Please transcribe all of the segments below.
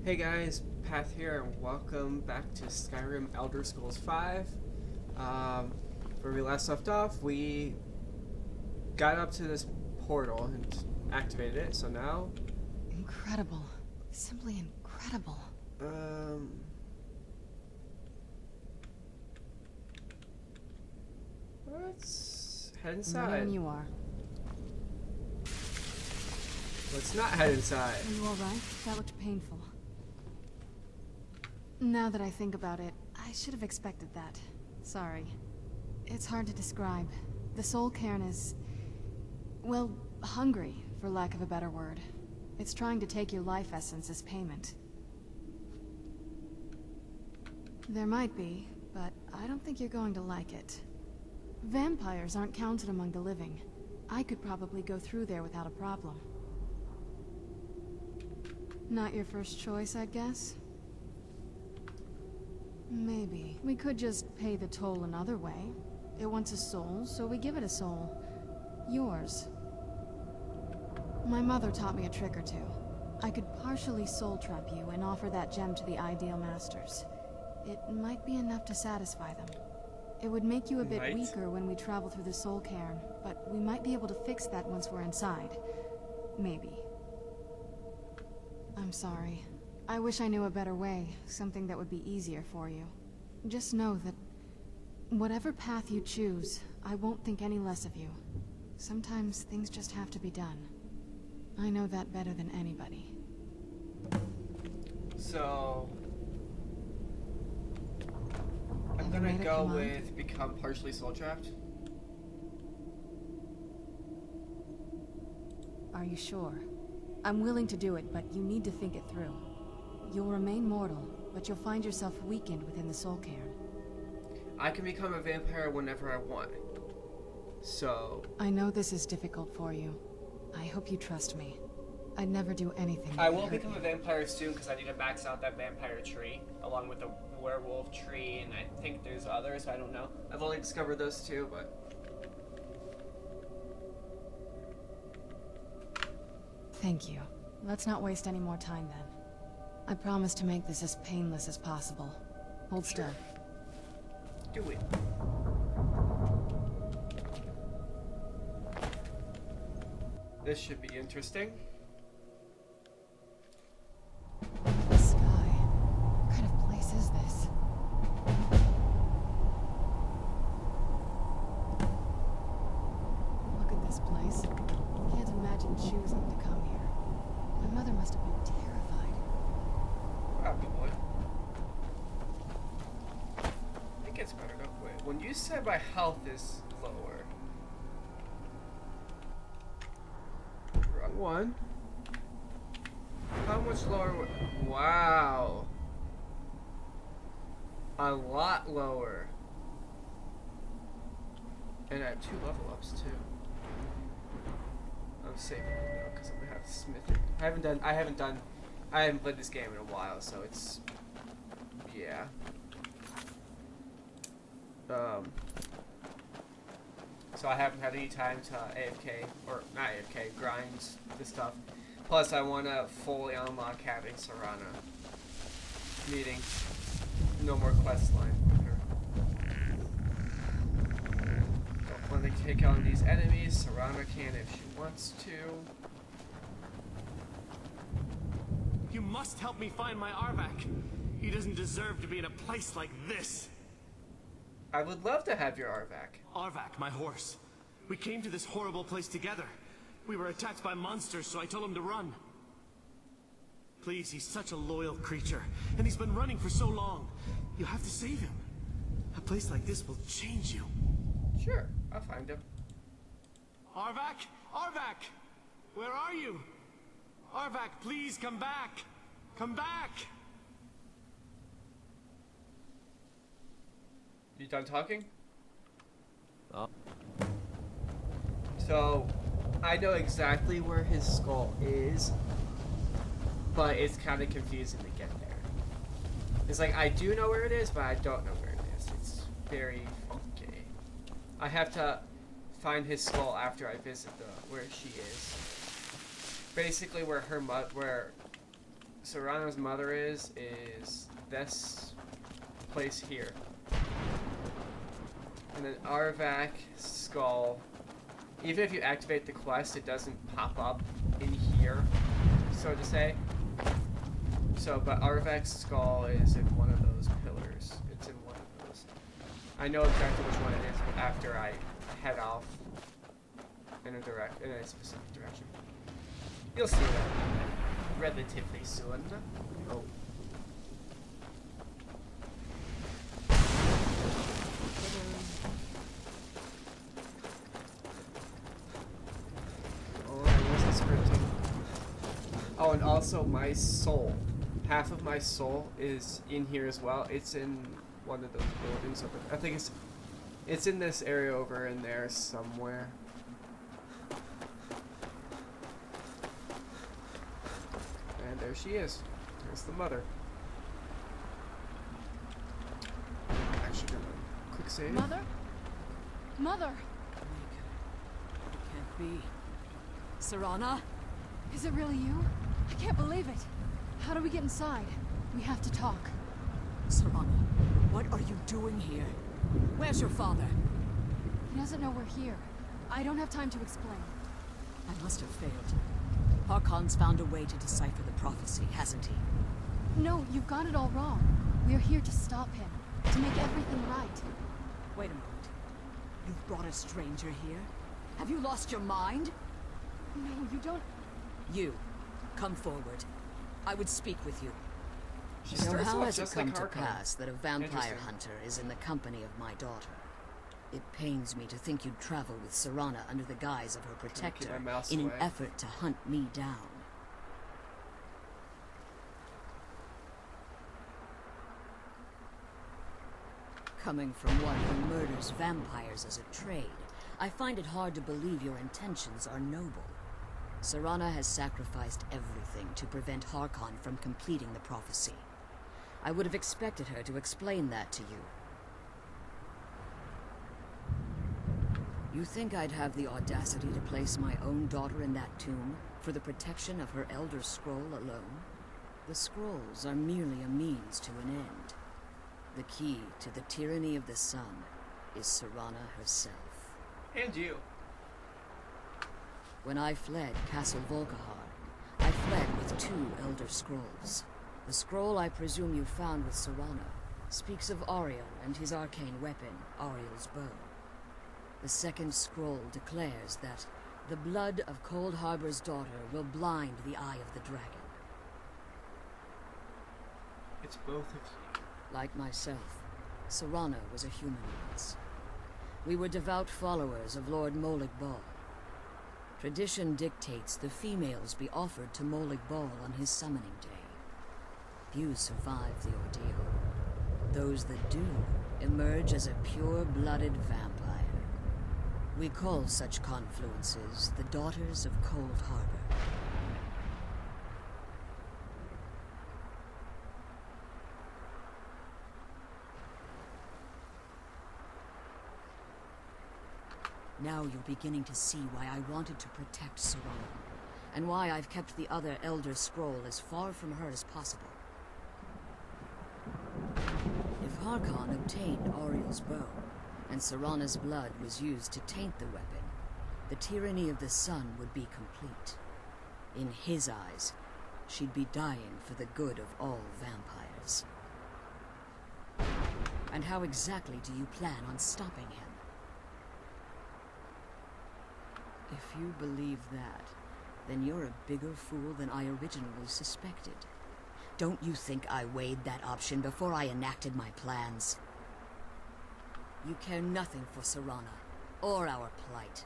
Hey guys, Path here, and welcome back to Skyrim Elder Scrolls 5. Where we last left off, we got up to this portal and activated it, so now... Incredible. Simply incredible. Let's head Ready inside. when you are. Let's not head inside. Are you alright? That looked painful. Now that I think about it, I should have expected that. Sorry. It's hard to describe. The soul Cairn is... well, hungry, for lack of a better word. It's trying to take your life essence as payment. There might be, but I don't think you're going to like it. Vampires aren't counted among the living. I could probably go through there without a problem. Not your first choice, I'd guess? Maybe. We could just pay the toll another way. It wants a soul, so we give it a soul. Yours. My mother taught me a trick or two. I could partially soul trap you and offer that gem to the ideal masters. It might be enough to satisfy them. It would make you a bit weaker when we travel through the soul cairn, but we might be able to fix that once we're inside. Maybe. I'm sorry. I wish I knew a better way, something that would be easier for you. Just know that whatever path you choose, I won't think any less of you. Sometimes things just have to be done. I know that better than anybody. So... I'm gonna go with become partially soul trapped. Are you sure? I'm willing to do it, but you need to think it through. You'll remain mortal, but you'll find yourself weakened within the soul cairn. I can become a vampire whenever I want. So... I know this is difficult for you. I hope you trust me. I'd never do anything that I would won't hurt become you. a vampire soon because I need to max out that vampire tree, along with the werewolf tree, and I think there's others, I don't know. I've only discovered those two, but... Thank you. Let's not waste any more time then. I promise to make this as painless as possible. Hold still. Do it. This should be interesting. The sky. What kind of place is this? Look at this place. Can't imagine choosing to come here. My mother must have been terrified. Probably. It gets better, don't wait. When you said my health is lower. Wrong one. How much lower? Wow. A lot lower. And I have 2 level ups too. I'm saving it now because I'm gonna have to smith it. I haven't played this game in a while, so it's, yeah. So I haven't had any time to AFK, or not AFK, grind this stuff. Plus I want to fully unlock having Serana. Meaning, no more quest line with her. Don't want to take on these enemies. Serana can if she wants to. You must help me find my Arvak. He doesn't deserve to be in a place like this. I would love to have your Arvak. Arvak, my horse. We came to this horrible place together. We were attacked by monsters, so I told him to run. Please, he's such a loyal creature, and he's been running for so long. You have to save him. A place like this will change you. Sure, I'll find him. Arvak? Arvak! Where are you? Arvak, please come back! Come back! You done talking? Oh. So, I know exactly where his skull is, but it's kind of confusing to get there. It's like, I do know where it is, but I don't know where it is. It's very funky. I have to find his skull after I visit where she is. Basically where Serrano's mother is this place here. And then Arvak's skull, even if you activate the quest, it doesn't pop up in here, so to say. So, but Arvak's skull is in one of those pillars. It's in one of those. I know exactly which one it is after I head off in a specific direction. You'll see that relatively soon. Oh. Oh, I wasn't sprinting. Oh, and also my soul. Half of my soul is in here as well. It's in one of those buildings over there. I think it's in this area over in there somewhere. And there she is. There's the mother. Actually, gonna quick save. Mother? Mother! It can't be. Serana? Is it really you? I can't believe it. How do we get inside? We have to talk. Serana, what are you doing here? Where's your father? He doesn't know we're here. I don't have time to explain. I must have failed. Harkon's found a way to decipher the prophecy, hasn't he? No, you've got it all wrong. We're here to stop him. To make everything right. Wait a moment. You've brought a stranger here? Have you lost your mind? No, you don't... You, come forward. I would speak with you. She So starts how off has it just come like to Harkon. pass that a vampire Interesting. hunter is in the company of my daughter? It pains me to think you'd travel with Serana under the guise of her keep protector my mouse in an away. effort to hunt me down. Coming from one who murders vampires as a trade, I find it hard to believe your intentions are noble. Serana has sacrificed everything to prevent Harkon from completing the prophecy. I would have expected her to explain that to you. You think I'd have the audacity to place my own daughter in that tomb for the protection of her Elder Scroll alone? The scrolls are merely a means to an end. The key to the tyranny of the sun is Serana herself. And you. When I fled Castle Volkihar, I fled with 2 Elder Scrolls. The scroll I presume you found with Serana speaks of Ariel and his arcane weapon, Ariel's bow. The second scroll declares that the blood of Cold Harbor's daughter will blind the eye of the dragon. It's both of you. Like myself, Serana was a human once. We were devout followers of Lord Molig Bal. Tradition dictates the females be offered to Molig Bal on his summoning day. Few survive the ordeal. Those that do emerge as a pure-blooded vampire. We call such confluences the Daughters of Cold Harbor. Now you're beginning to see why I wanted to protect Serana, and why I've kept the other Elder Scroll as far from her as possible. If Harkon obtained Ariel's bow, and Serana's blood was used to taint the weapon, the tyranny of the sun would be complete. In his eyes, she'd be dying for the good of all vampires. And how exactly do you plan on stopping him? If you believe that, then you're a bigger fool than I originally suspected. Don't you think I weighed that option before I enacted my plans? You care nothing for Serana, or our plight.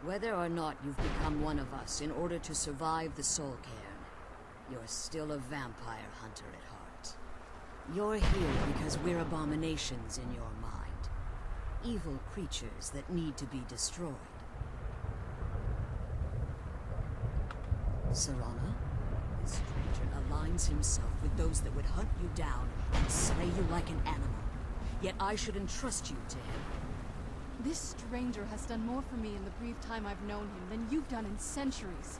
Whether or not you've become one of us in order to survive the Soul Cairn, you're still a vampire hunter at heart. You're here because we're abominations in your mind. Evil creatures that need to be destroyed. Serana, this stranger aligns himself with those that would hunt you down and slay you like an animal. Yet I should entrust you to him. This stranger has done more for me in the brief time I've known him than you've done in centuries.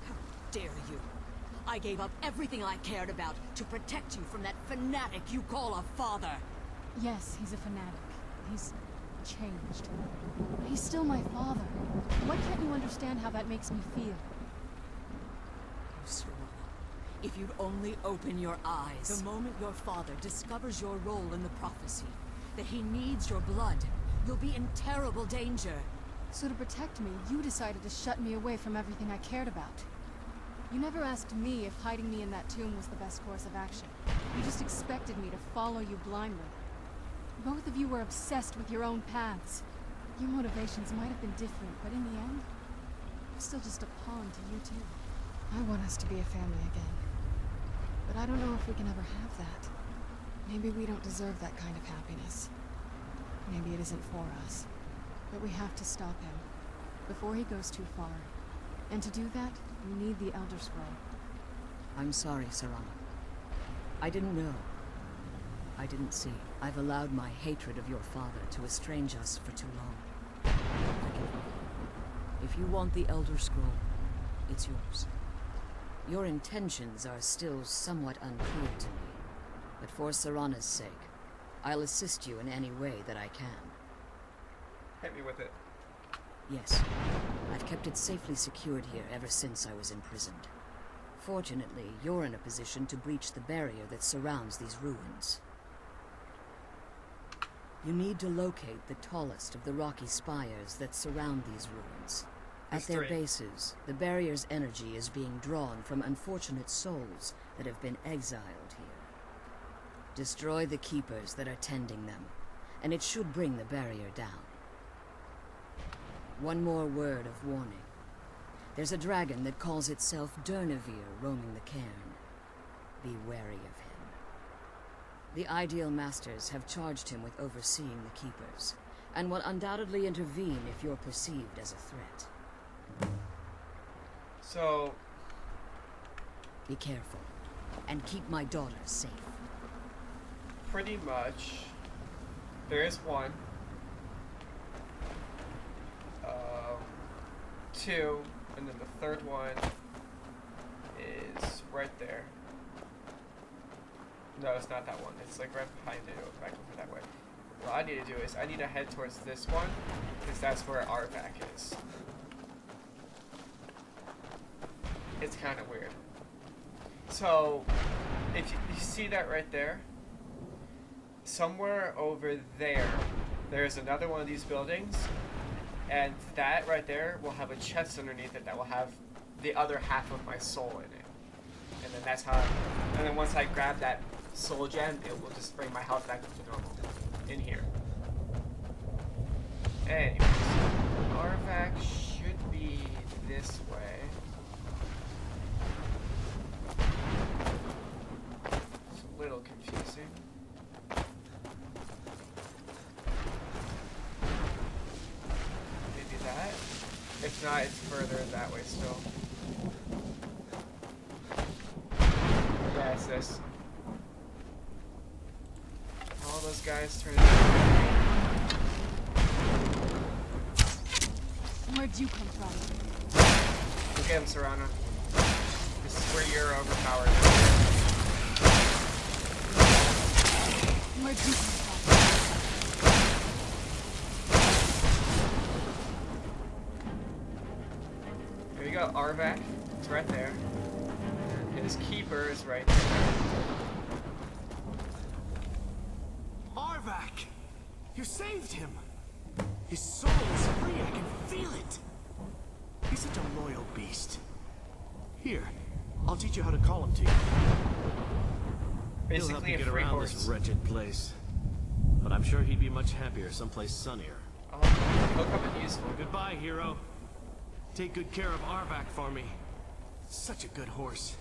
How dare you? I gave up everything I cared about to protect you from that fanatic you call a father. Yes, he's a fanatic. He's changed. He's still my father. Why can't you understand how that makes me feel? Serana, if you'd only open your eyes. The moment your father discovers your role in the prophecy, that he needs your blood, you'll be in terrible danger. So to protect me, you decided to shut me away from everything I cared about. You never asked me if hiding me in that tomb was the best course of action. You just expected me to follow you blindly. Both of you were obsessed with your own paths. Your motivations might have been different, but in the end, I'm still just a pawn to you too. I want us to be a family again. But I don't know if we can ever have that. Maybe we don't deserve that kind of happiness. Maybe it isn't for us. But we have to stop him, before he goes too far. And to do that, we need the Elder Scroll. I'm sorry, Serana. I didn't know. I didn't see. I've allowed my hatred of your father to estrange us for too long. Forgive me. If you want the Elder Scroll, it's yours. Your intentions are still somewhat unclear to me, but for Serana's sake, I'll assist you in any way that I can. Hit me with it. Yes. I've kept it safely secured here ever since I was imprisoned. Fortunately, you're in a position to breach the barrier that surrounds these ruins. You need to locate the tallest of the rocky spires that surround these ruins. At their bases, the barrier's energy is being drawn from unfortunate souls that have been exiled here. Destroy the keepers that are tending them, and it should bring the barrier down. One more word of warning. There's a dragon that calls itself Durnevere roaming the Cairn. Be wary of him. The Ideal Masters have charged him with overseeing the Keepers, and will undoubtedly intervene if you're perceived as a threat. So... Be careful, and keep my daughter safe. pretty much, there is one. Two, and then the third one is right there. No, it's not that one. It's like right behind it. It goes back over that way. What I need to do is I need to head towards this one, because that's where Arvac is. It's kind of weird. So, if you see that right there, somewhere over there, there's another one of these buildings, and that right there will have a chest underneath it that will have the other half of my soul in it. And then that's how, and then once I grab that soul gem, it will just bring my health back up to normal in here. Anyways, Arvac should be this way. It's a little confusing. Maybe that? If not, it's further that way still. Yeah, it's this. All those guys turn into... Where'd you come from? Look at him, Serana. This is where you're overpowered. Where'd you come from? Here we go, Arvac. It's right there. And his keeper is right there. Arvac! You saved him! His soul is free, I can feel it! He's such a loyal beast. Here, I'll teach you how to call him to you. He'll help Basically you a get free around horse. this wretched place. But I'm sure he'd be much happier someplace sunnier. Oh, he'll come in useful. Goodbye, hero. Take good care of Arvac for me. Such a good horse.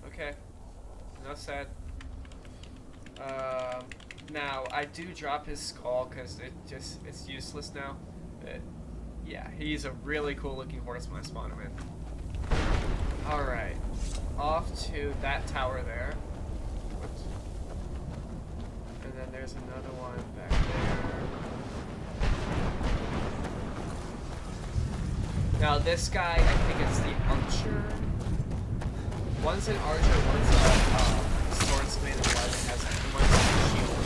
Okay. Enough said. Now, I do drop his skull because it's useless now. But, yeah, he's a really cool looking horse when I spawn him in. Alright. Off to that tower there. Whoops. And then there's another one back there. Now this guy, I think it's the archer. One's an archer, one's a swordsman, and one has one's a shield.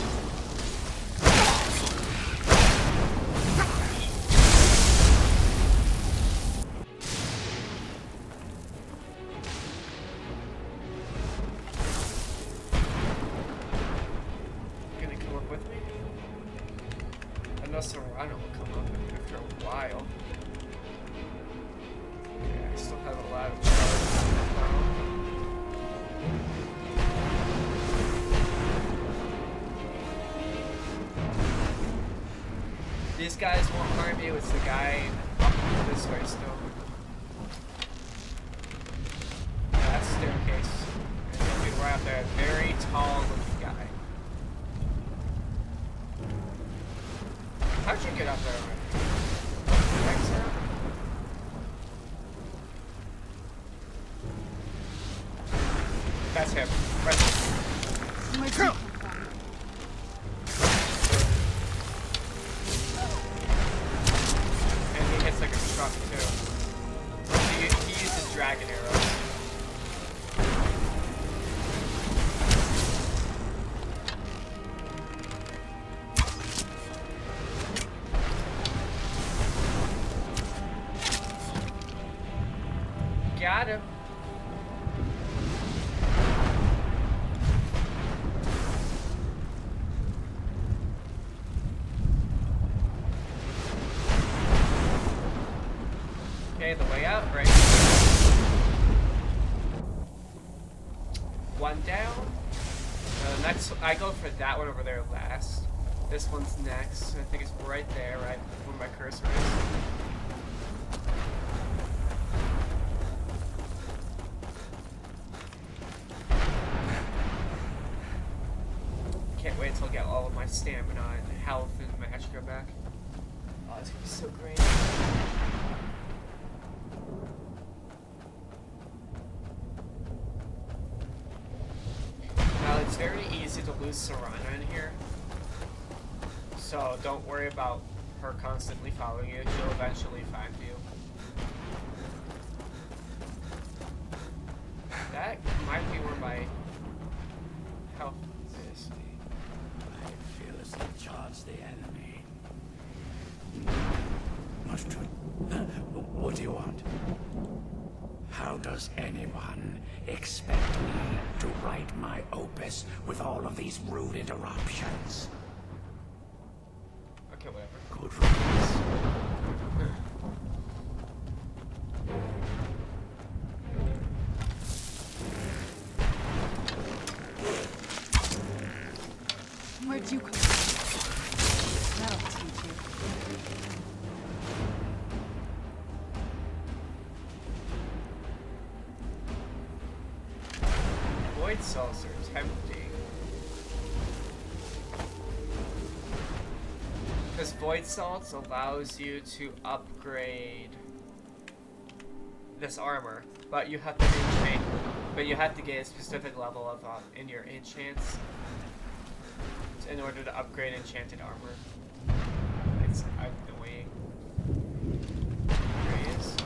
Gonna come up with me? I know Serrano will come up after a while. Yeah, I still have a lot of charge. These guys won't harm you, it's the guy up this way still. That staircase. And then we were out there, a very tall looking guy. How'd you get up there already? Thanks, sir. That's him. Right there. Where'd you come from? And he hits like a truck too. He uses dragon arrows. Got him. Okay, the way out, right? One down. Next, I go for that one over there last. This one's next. I think it's right there, right where my cursor is. Can't wait till I get all of my stamina and health and magic back. Oh, it's gonna be so great. Now, it's very easy to lose Serrano in here. So don't worry about her constantly following you. She'll eventually find you. That might be where my health is. I fearlessly charge the enemy. Must you? What do you want? How does anyone expect me to write my opus with all of these rude interruptions? Okay, whatever. Good riddance. Where'd you come from? That'll teach you. Void saucer, tempting. Because Void Salts allows you to upgrade this armor, but you have to enchant. But you have to get a specific level of in your enchants in order to upgrade enchanted armor. It's annoying. There he is.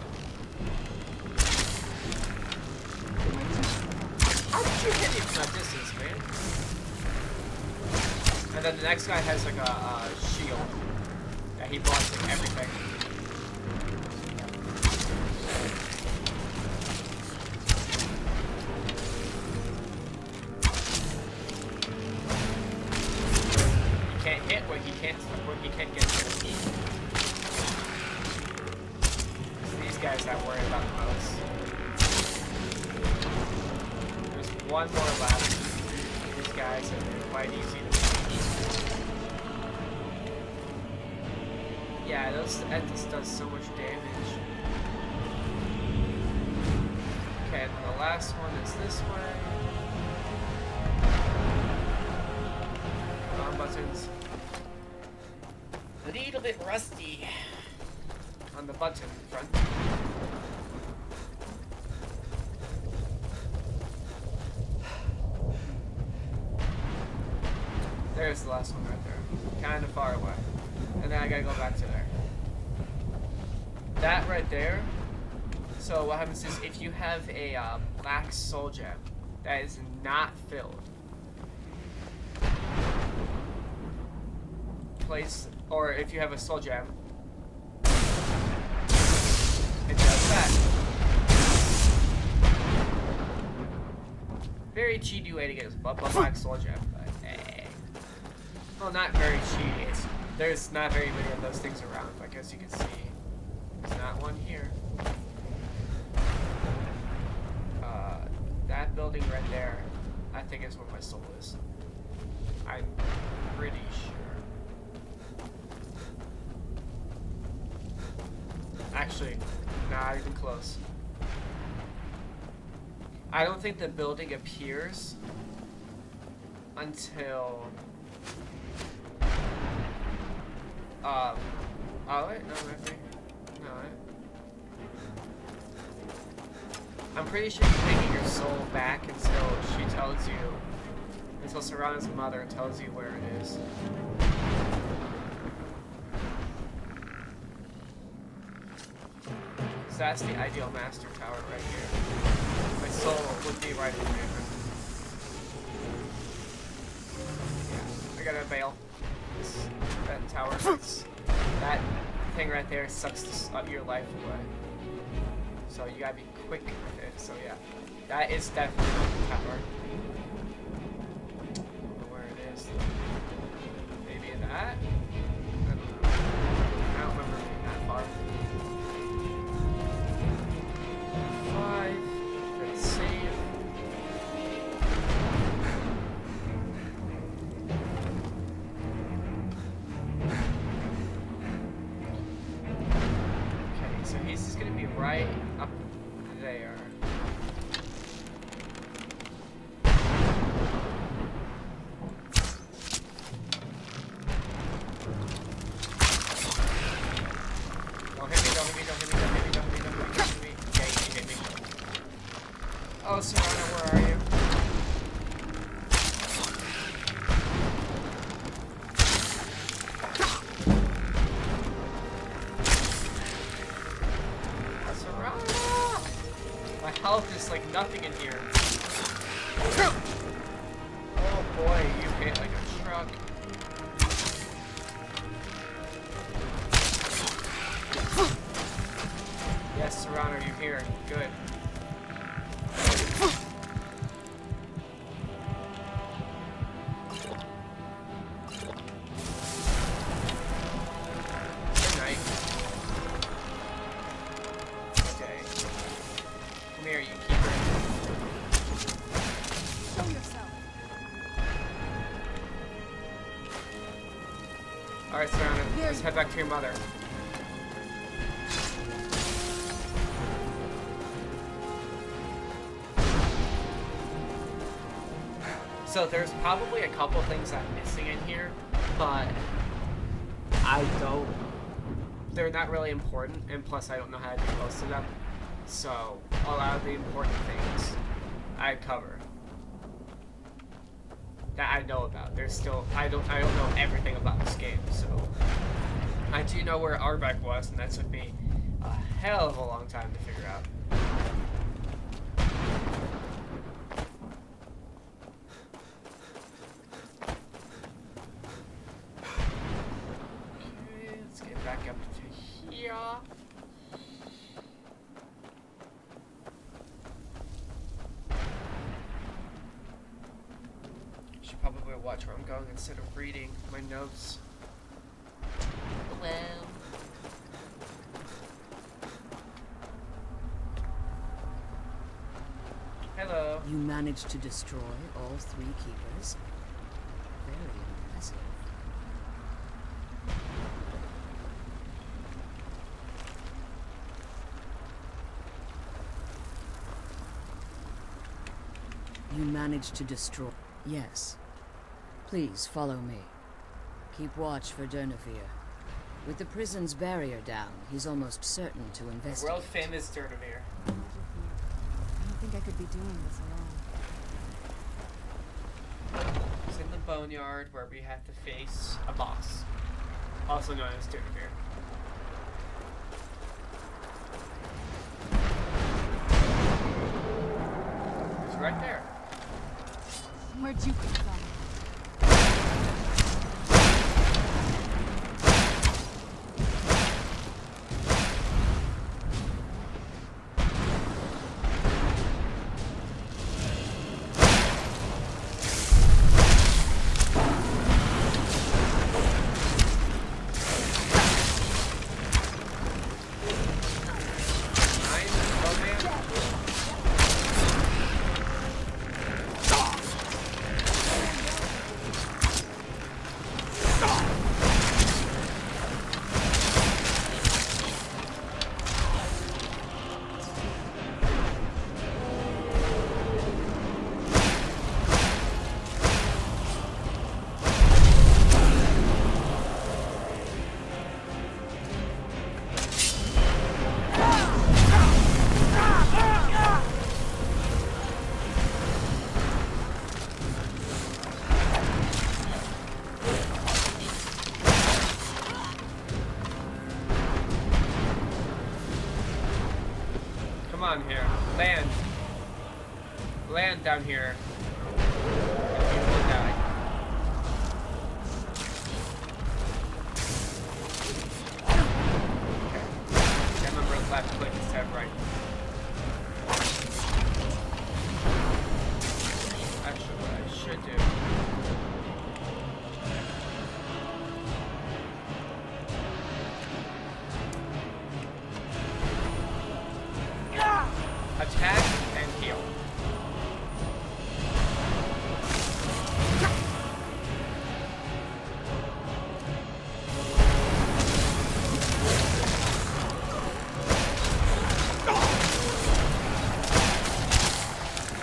How did you hit him from that distance, man? And then the next guy has like a shield that he blocks like everything. He can't hit what he can't get hit. It's these guys I worry about the most. There's one more left. These guys are quite easy to beat. Yeah, that just does so much damage. Okay, and the last one is this way. Arm buttons. A little bit rusty on the button front. There's the last one right there. Kind of far away. And then I gotta go back to there. That right there So what happens is if you have a black soul gem that is not filled, place, or if you have a soul gem, it does that. Very cheaty way to get a black soul gem, but hey. Well, not very cheaty. There's not very many of those things around, but I guess you can see. There's not one here. That building right there, I think is where my soul is. I'm pretty sure. Actually, not even close. I don't think the building appears until oh wait, no, maybe. No, I'm pretty sure you're taking your soul back until she tells you, until Serana's mother tells you where it is. So that's the ideal master tower right here. My soul would be right in there. Yeah, I gotta bail. That tower, that thing right there sucks your life away. So you gotta be quick with it. So yeah, that is definitely the tower. I don't know where it is. Maybe in that? I don't know. I don't remember being that far. 5. Let's save. Okay, so he's just gonna be right up there. Don't hit me, don't hit me, don't hit me, don't hit me, don't hit me, don't hit me, don't hit me. Yeah, you hit me. Oh, Serana, where are you? My health is like nothing in here. Oh boy, you hit like a truck. Yes, Serrano, you're here. Good. Good night. Okay. Come here, you keeper. Show yourself. Alright, Serrano, let's head back to your mother. So there's probably a couple things I'm missing in here, but they're not really important, and plus I don't know how to do most of them. So a lot of the important things I cover that I know about. There's still I don't know everything about this game, so I do know where Arbeck was, and that took me a hell of a long time to figure out. Okay, let's get back up to here. Should probably watch where I'm going instead of reading my notes. Well. Hello. You managed to destroy all 3 keepers. Very impressive. You managed to destroy... Yes. Please, follow me. Keep watch for Durnevere. With the prison's barrier down, he's almost certain to investigate. World famous Durnevere. I don't think I could be doing this alone. It's in the boneyard where we have to face a boss, also known as Durnevere. right there. Where'd you come from? Come on here. Land. Land down here. You will die. Okay. I remember left click instead of right. Actually, what I should do. Attack and heal.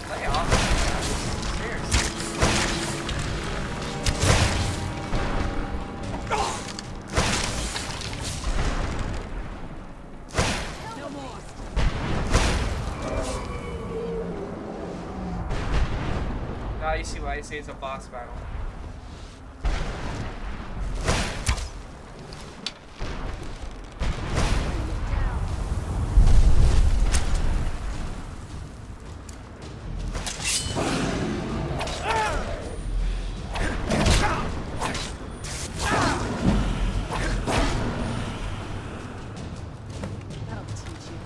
Lay off. Seriously. No more. Now you see why I say it's a boss battle. That'll teach you.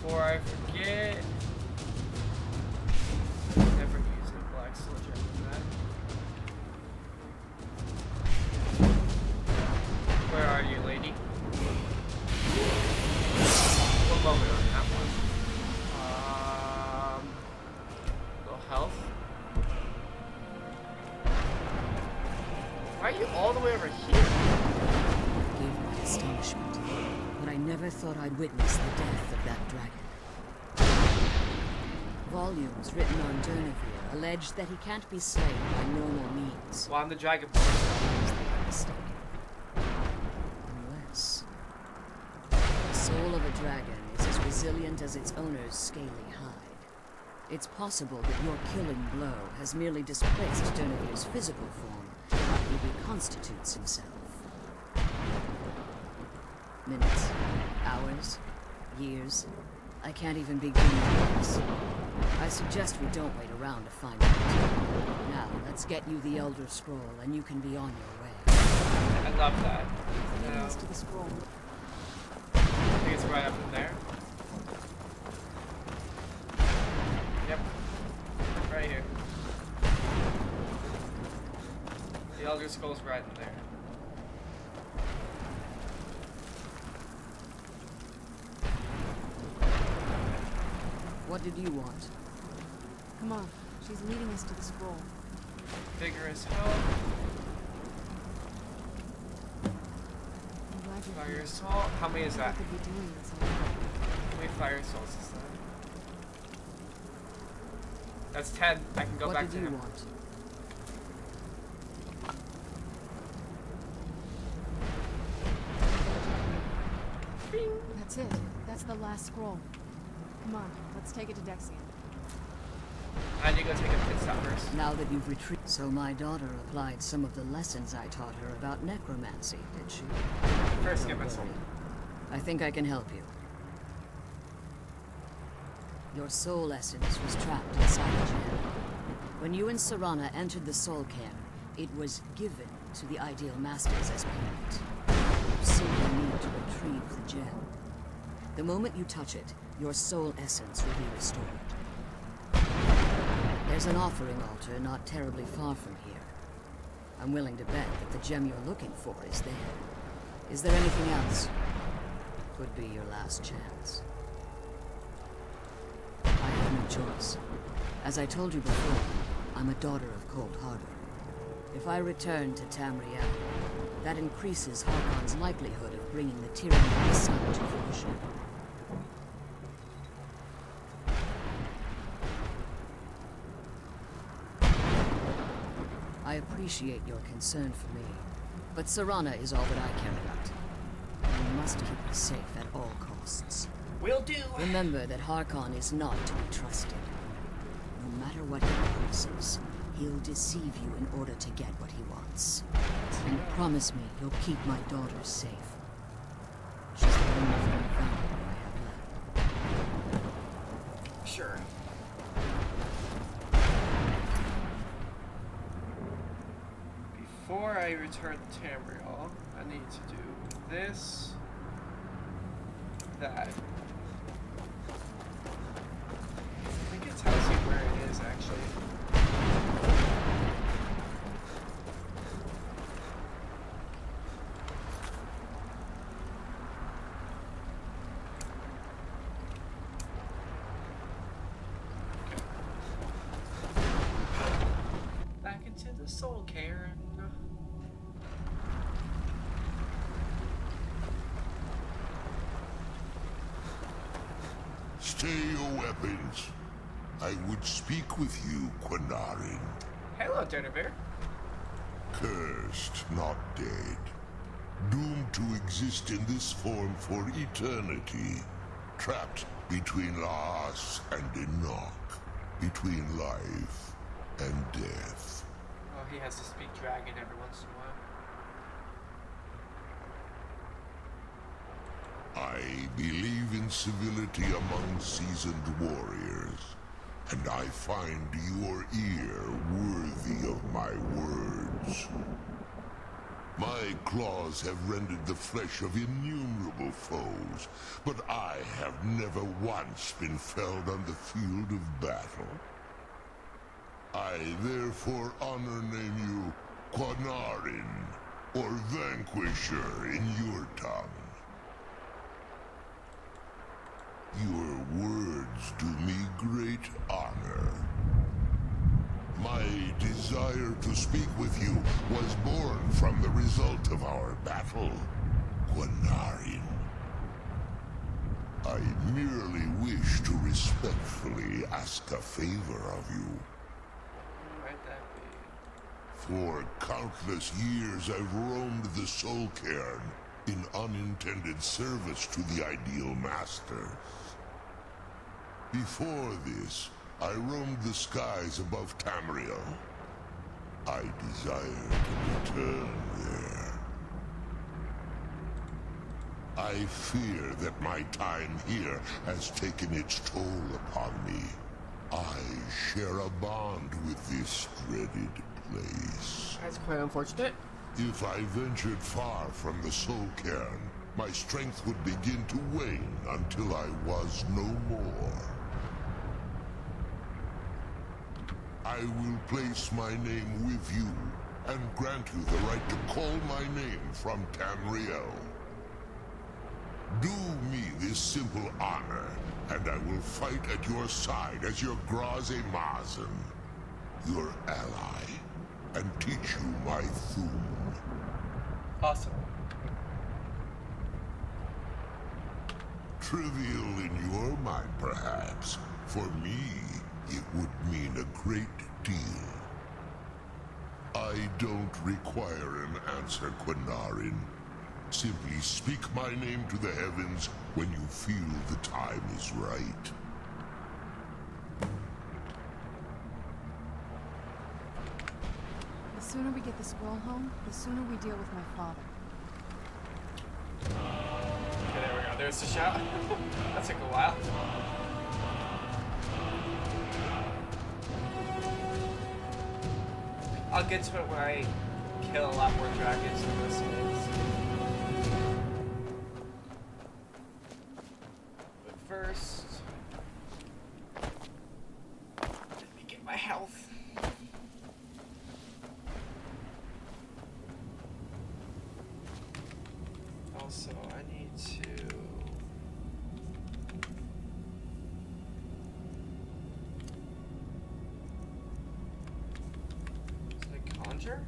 Before I forget, never use a black soldier in that. Where are you, lady? One moment on that one. Little health. Why are you all the way over here? Gave my astonishment, but I never thought I'd witness the death of that dragon. Volumes written on Durnevere allege that he can't be slain by normal means. Well, I'm the dragon. Is that mistaken? Unless the soul of a dragon is as resilient as its owner's scaly hide. It's possible that your killing blow has merely displaced Durnevere's physical form, while he reconstitutes himself. Minutes, hours, years. I can't even begin to guess. I suggest we don't wait around to find out. Now, let's get you the Elder Scroll, and you can be on your way. I love that. Leading us to the scroll. I think it's right up in there. Yep. Right here. The Elder Scroll's right in there. What did you want? Come on. She's leading us to the scroll. Vigorous health. I'm glad you're Fire here. assault. How many is I that? could be doing this alone. How many fire assaults is that? That's 10. I can go What back did to you him. want? That's it. That's the last scroll. Come on, let's take it to Dexian. I need to go take a pit stop first. Now that you've retrieved... So my daughter applied some of the lessons I taught her about necromancy, did she? First, get my Don't soul. worry. I think I can help you. Your soul essence was trapped inside the gem. When you and Serana entered the Soul Cairn, it was given to the Ideal Masters as payment. You simply need to retrieve the gem. The moment you touch it, your soul essence will be restored. There's an offering altar not terribly far from here. I'm willing to bet that the gem you're looking for is there. Is there anything else? Could be your last chance. I have no choice. As I told you before, I'm a daughter of Cold Harbor. If I return to Tamriel, that increases Harkon's likelihood of bringing the tyranny of the sun to fruition. I appreciate your concern for me, but Serana is all that I care about. You must keep her safe at all costs. Will do. Remember that Harkon is not to be trusted. No matter what he promises, he'll deceive you in order to get what he wants. And promise me you'll keep my daughter safe. She's the only thing valuable I have left. Sure. Before I return to Tamriel, I need to do this, that. I think it tells you where it is, actually. Okay. Back into the Soul Cairn. Stay your weapons. I would speak with you, Quinarin. Hello, Denver. Cursed, not dead. Doomed to exist in this form for eternity. Trapped between Laas and Enoch. Between life and death. Oh, he has to speak dragon every once in a while. I believe in civility among seasoned warriors, and I find your ear worthy of my words. My claws have rended the flesh of innumerable foes, but I have never once been felled on the field of battle. I therefore honor name you Quinarin, or Vanquisher in your tongue. Your words do me great honor. My desire to speak with you was born from the result of our battle, Quinarin. I merely wish to respectfully ask a favor of you. Who might that be? For countless years I've roamed the Soul Cairn in unintended service to the Ideal Masters. Before this, I roamed the skies above Tamriel. I desire to return there. I fear that my time here has taken its toll upon me. I share a bond with this dreaded place. That's quite unfortunate. If I ventured far from the Soul Cairn, my strength would begin to wane until I was no more. I will place my name with you, and grant you the right to call my name from Tamriel. Do me this simple honor, and I will fight at your side as your Graze Mazen, your ally, and teach you my Thum. Awesome. Trivial in your mind, perhaps. For me, it would mean a great deal. I don't require an answer, Quinarin. Simply speak my name to the heavens when you feel the time is right. The sooner we get the scroll home, the sooner we deal with my father. Okay, there we go. There's the shot. That took a while. I'll get to it when I kill a lot more dragons than this is. But first, let me get my health. Also, I need to... Is it conjure?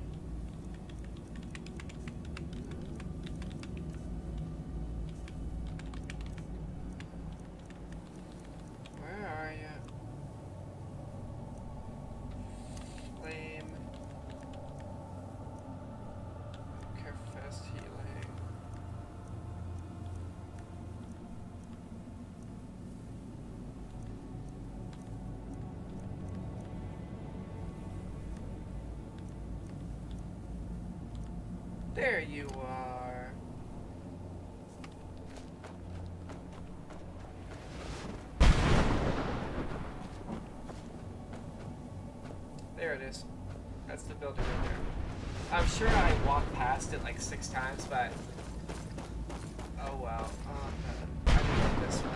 Where are you? Flame. Care fast healing. There you are. There it is. That's the building right there. I'm sure I walked past it like 6 times, but... Oh wow. I didn't go this way.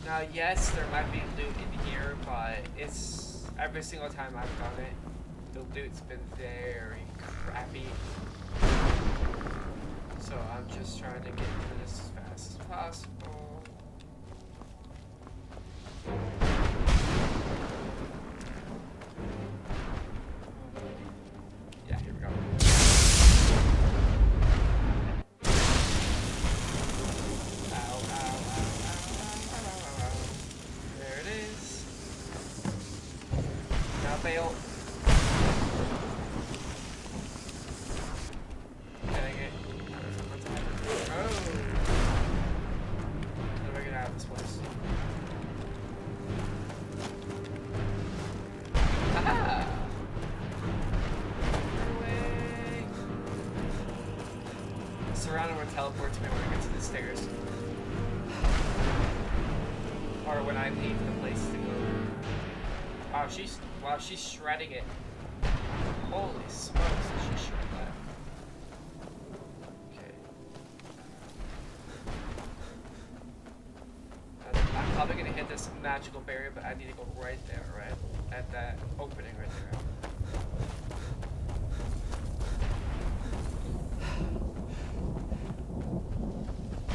Now, yes, there might be loot in here, but it's every single time I've done it, the loot's been very crappy. So I'm just trying to get through this as fast as possible. Yeah, here we go. Ow, ow, ow, ow. There it is. Now bail. Dang it. Oh. How do I get out of this place? Aha! Away. Serrano would teleport to me when I get to the stairs. Or when I leave the place to go. Wow, she's shredding it. Holy smokes, did she shred that? Okay. I'm probably gonna hit this magical barrier, but I need to go right there, right? At that opening right there.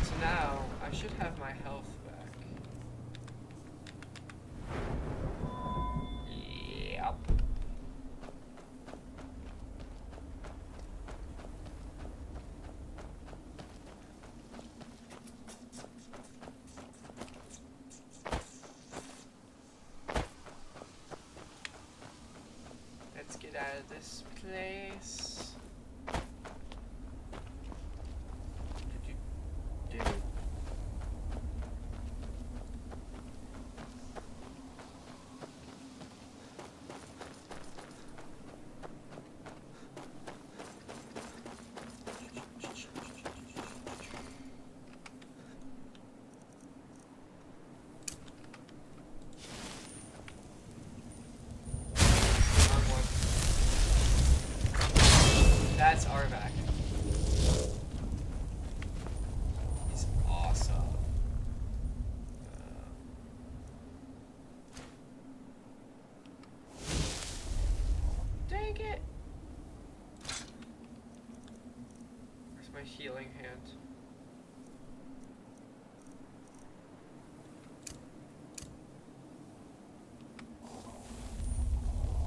So now, I should have my health back. Yep. Let's get out of this place. Do. That's Arvac. He's awesome. Dang it! Where's my healing hand?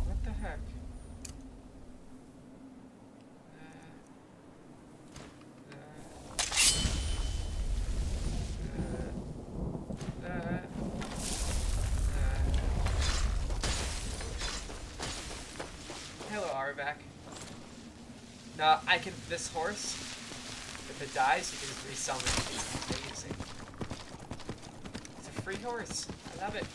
What the heck? Hello, Arvac. Now, this horse, if it dies, you can resummon it. It's amazing. It's a free horse. I love it.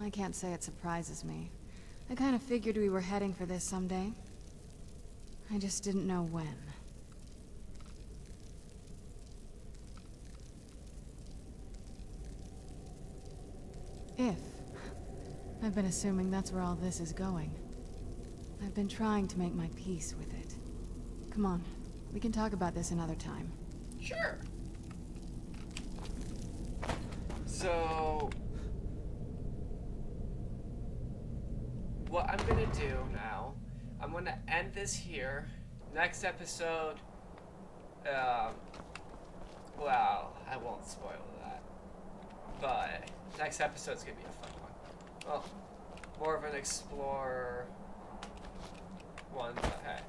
I can't say it surprises me. I kind of figured we were heading for this someday. I just didn't know when. If. I've been assuming that's where all this is going. I've been trying to make my peace with it. Come on, we can talk about this another time. Sure. So, what I'm gonna do now, I'm gonna end this here. Next episode, well, I won't spoil that. But next episode's gonna be a fun one. Well, more of an explorer one, but hey.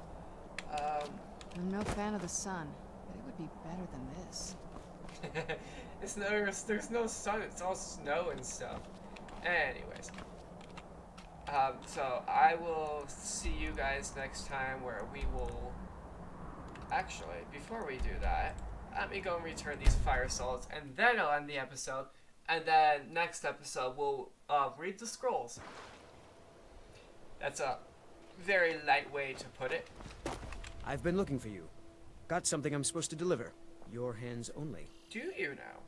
I'm no fan of the sun, but it would be better than this. There's no sun, it's all snow and stuff. Anyways. So I will see you guys next time where we will... Actually, before we do that, let me go and return these fire salts, and then I'll end the episode. And then next episode, we'll read the scrolls. That's a very light way to put it. I've been looking for you. Got something I'm supposed to deliver. Your hands only. Do you now?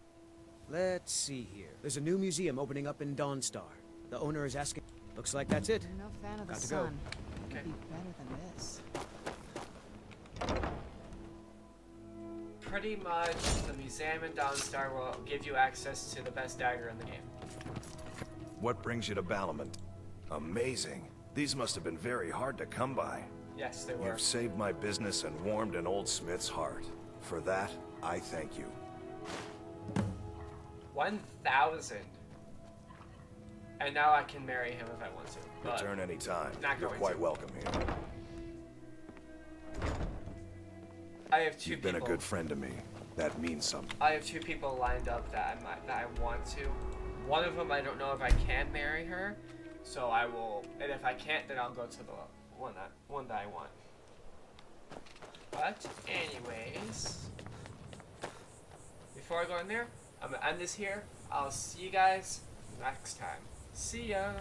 Let's see here. There's a new museum opening up in Dawnstar. The owner is asking... Looks like that's it. I'm no fan of the Got to go. sun. It Okay. would be better than this. Pretty much, the museum in Dawnstar will give you access to the best dagger in the game. What brings you to Balamant? Amazing. These must have been very hard to come by. Yes, they were. You've saved my business and warmed an old smith's heart. For that, I thank you. 1,000. And now I can marry him if I want to. But Return any time. not You're going quite to. welcome here. I have two You've been people. a good friend to me. That means something. I have two people lined up that I want to. One of them I don't know if I can marry her, so I will. And if I can't, then I'll go to the one that I want. But anyways, before I go in there, I'm gonna end this here. I'll see you guys next time. See ya.